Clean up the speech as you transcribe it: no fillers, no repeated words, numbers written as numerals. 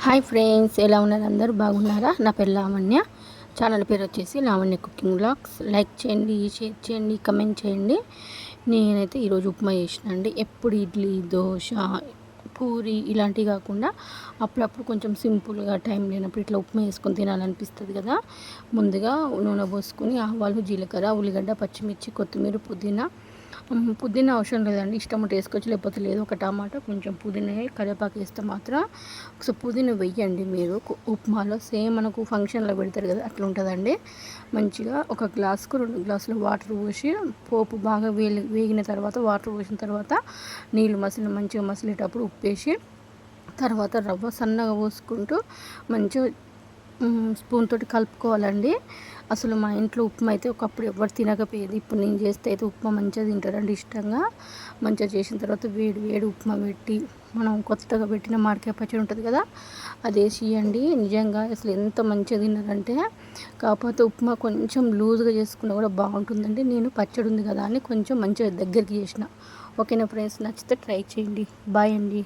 Hi friends, ఎలా ఉన్నారు? అందరూ బాగున్నారా? నా పేరు లావణ్య. ఛానల్ పేరు వచ్చేసి లావణ్య కుకింగ్ బ్లాగ్స్. లైక్ చేయండి, షేర్ చేయండి, కమెంట్ చేయండి. నేనైతే ఈరోజు ఉప్మా చేసిన అండి. ఎప్పుడు ఇడ్లీ, దోశ, పూరి ఇలాంటివి కాకుండా అప్పుడప్పుడు కొంచెం సింపుల్గా టైం లేనప్పుడు ఇట్లా ఉప్మా వేసుకొని తినాలనిపిస్తుంది కదా. ముందుగా నూనె పోసుకొని ఆవాలు, జీలకర్ర, ఉల్లిగడ్డ, పచ్చిమిర్చి, కొత్తిమీర, పుదీనా అవసరం లేదండి, ఇష్టం ఉంటే వేసుకోవచ్చు, లేకపోతే లేదు. ఒక టమాటా, కొంచెం పుదీనా, కరివేపాకు వేస్తే మాత్రం ఒకసారి పుదీనా వెయ్యండి మీరు. ఉప్మాలో సేమ్ మనకు ఫంక్షన్లో పెడతారు కదా, అట్లా ఉంటుందండి. మంచిగా ఒక గ్లాసుకు 2 గ్లాసులు వాటర్ పోసి, పోపు బాగా వేగిన తర్వాత, వాటర్ పోసిన తర్వాత నీళ్ళు మంచిగా మసిలేటప్పుడు ఉప్పు వేసి, తర్వాత రవ్వ సన్నగా పోసుకుంటూ మంచిగా స్పూన్ తోటి కలుపుకోవాలండి. అసలు మా ఇంట్లో ఉప్మా అయితే ఒకప్పుడు ఎవరు తినకపోయేది. ఇప్పుడు నేను చేస్తే అయితే ఉప్మా మంచిగా తింటారండి, ఇష్టంగా. మంచిగా చేసిన తర్వాత వేడి వేడి ఉప్మా పెట్టి, మనం కొత్తగా పెట్టిన మామిడికాయ పచ్చడి ఉంటుంది కదా, అది వేసి ఇవ్వండి. నిజంగా అసలు ఎంత మంచిగా తిన్నారంటే. కాకపోతే ఉప్మా కొంచెం లూజ్గా చేసుకున్నా కూడా బాగుంటుందండి. నేను పచ్చడి ఉంది కదా అని కొంచెం మంచిగా దగ్గరికి చేసిన. ఓకేనా ఫ్రెండ్స్, నచ్చితే ట్రై చేయండి. బాయ్ అండి.